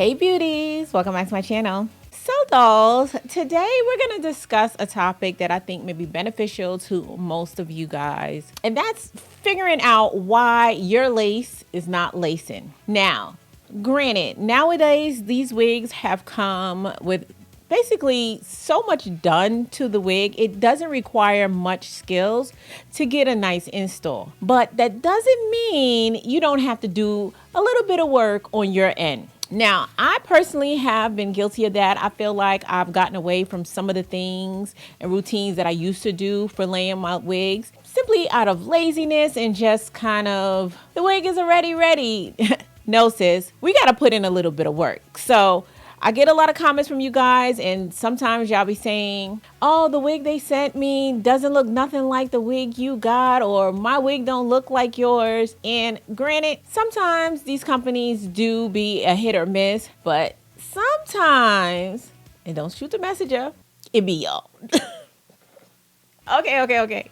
Hey beauties, welcome back to my channel. So dolls, today we're going to discuss a topic that I think may be beneficial to most of you guys, and that's figuring out why your lace is not lacing. Now, granted, nowadays these wigs have come with basically so much done to the wig. It doesn't require much skills to get a nice install, but that doesn't mean you don't have to do a little bit of work on your end. Now, I personally have been guilty of that. I feel like I've gotten away from some of the things and routines that I used to do for laying my wigs, simply out of laziness and just kind of, the wig is already ready. No, sis, we got to put in a little bit of work. So I get a lot of comments from you guys, and sometimes y'all be saying, oh, the wig they sent me doesn't look nothing like the wig you got, or my wig don't look like yours. And granted, sometimes these companies do be a hit or miss, but sometimes, and don't shoot the messenger, it be y'all. Okay.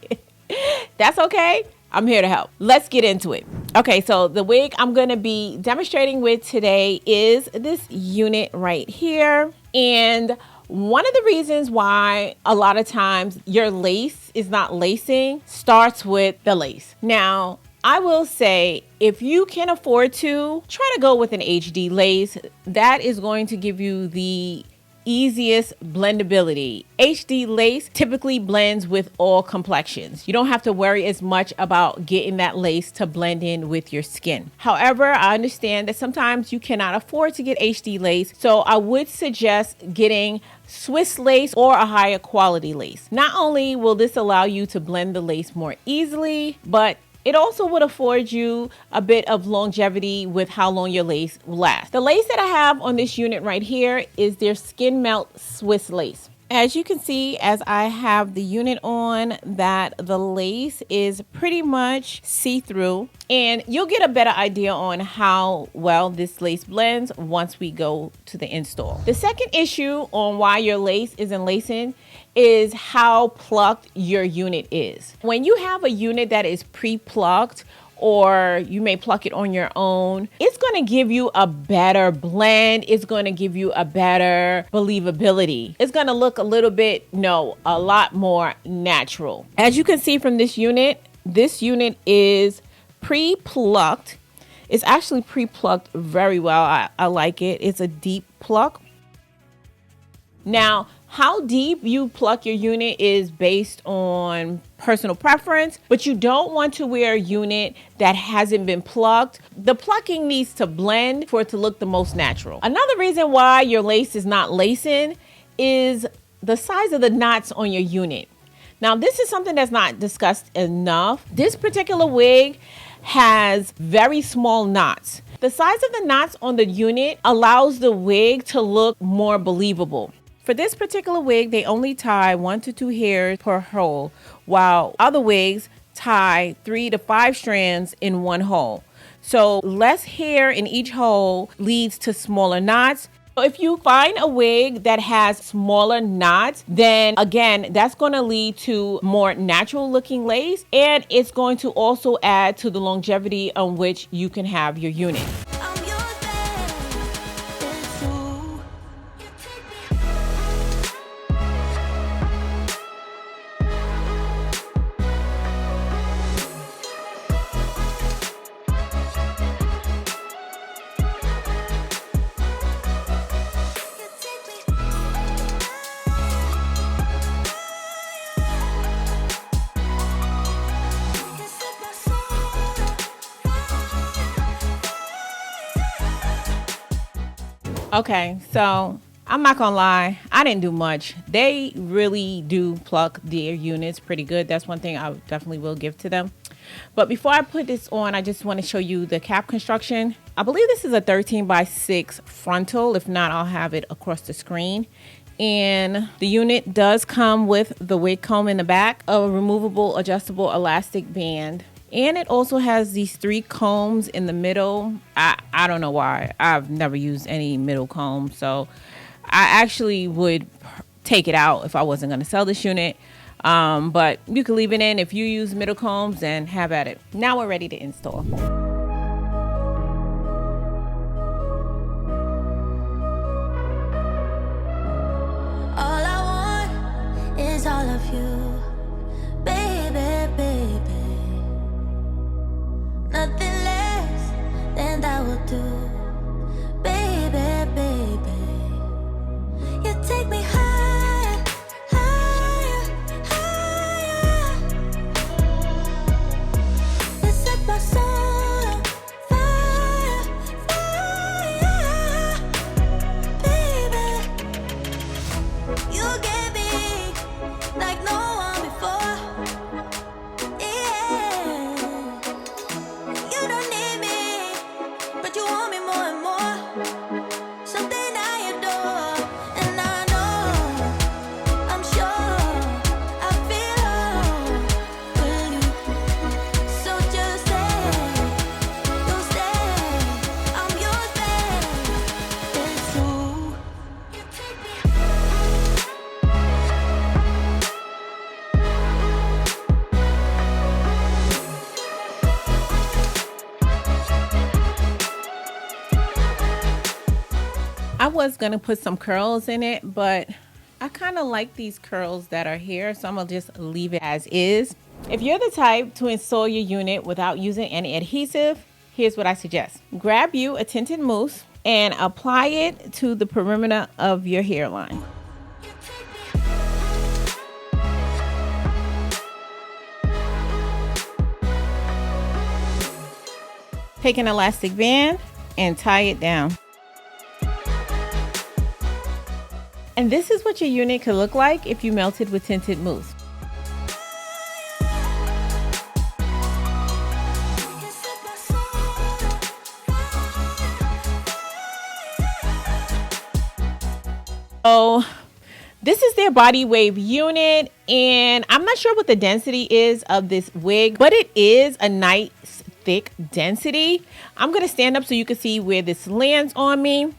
That's okay. I'm here to help. Let's get into it. Okay, so the wig I'm going to be demonstrating with today is this unit right here. And one of the reasons why a lot of times your lace is not lacing starts with the lace. Now, I will say, if you can afford to, try to go with an HD lace. That is going to give you the easiest blendability. HD lace typically blends with all complexions. You don't have to worry as much about getting that lace to blend in with your skin. However, I understand that sometimes you cannot afford to get HD lace, so I would suggest getting Swiss lace or a higher quality lace. Not only will this allow you to blend the lace more easily, but it also would afford you a bit of longevity with how long your lace will last. The lace that I have on this unit right here is their Skin Melt Swiss lace. As you can see, as I have the unit on, that the lace is pretty much see-through, and you'll get a better idea on how well this lace blends once we go to the install. The second issue on why your lace isn't lacing is how plucked your unit is. When you have a unit that is pre-plucked, or you may pluck it on your own, it's going to give you a better blend. It's going to give you a better believability. It's going to look a little bit, a lot more natural. As you can see from this unit is pre-plucked. It's actually pre-plucked very well. I like it. It's a deep pluck. Now, how deep you pluck your unit is based on personal preference, but you don't want to wear a unit that hasn't been plucked. The plucking needs to blend for it to look the most natural. Another reason why your lace is not lacing is the size of the knots on your unit. Now, this is something that's not discussed enough. This particular wig has very small knots. The size of the knots on the unit allows the wig to look more believable. For this particular wig, they only tie 1 to 2 hairs per hole, while other wigs tie 3 to 5 strands in one hole. So less hair in each hole leads to smaller knots. So if you find a wig that has smaller knots, then again, that's going to lead to more natural looking lace, and it's going to also add to the longevity on which you can have your unit. Okay, so I'm not gonna lie, I didn't do much. They really do pluck their units pretty good. That's one thing I definitely will give to them. But before I put this on, I just want to show you the cap construction. I believe this is a 13x6 frontal. If not, I'll have it across the screen. And the unit does come with the wig comb in the back, a removable adjustable elastic band, and it also has these 3 combs in the middle. I don't know why. I've never used any middle comb, so I actually would take it out if I wasn't going to sell this unit. But you can leave it in. If you use middle combs, then have at it. Now we're ready to install. you, baby, baby. Nothing less than that will do, baby, baby. You take me higher, higher, higher. You set my soul on fire, fire, baby. You get me like no one before, yeah. You don't need me, but you want me more and more. Something I adore, and I know, I'm sure, I feel with you. So just stay, you'll stay, I'm yours, babe. It's true. You take me I was gonna put some curls in it, but I kind of like these curls that are here, so I'm gonna just leave it as is. If you're the type to install your unit without using any adhesive, here's what I suggest. Grab you a tinted mousse and apply it to the perimeter of your hairline. Take an elastic band and tie it down. And this is what your unit could look like if you melted with tinted mousse. So this is their body wave unit, and I'm not sure what the density is of this wig, but it is a nice thick density. I'm gonna stand up so you can see where this lands on me.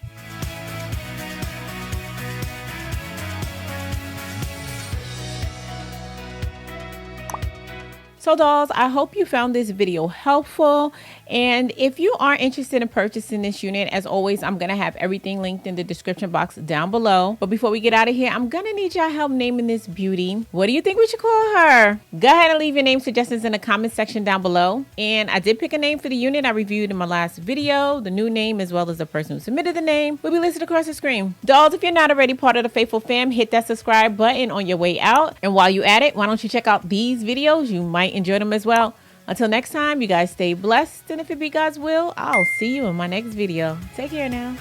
So dolls, I hope you found this video helpful, and if you are interested in purchasing this unit, as always, I'm gonna have everything linked in the description box down below. But before we get out of here, I'm gonna need y'all help naming this beauty. What do you think we should call her? Go ahead and leave your name suggestions in the comment section down below. And I did pick a name for the unit I reviewed in my last video. The new name, as well as the person who submitted the name, will be listed across the screen. Dolls, if you're not already part of the Faithful Fam, hit that subscribe button on your way out. And while you're at it, why don't you check out these videos? You might enjoy them as well. Until next time, you guys stay blessed, and if it be God's will, I'll see you in my next video. Take care now.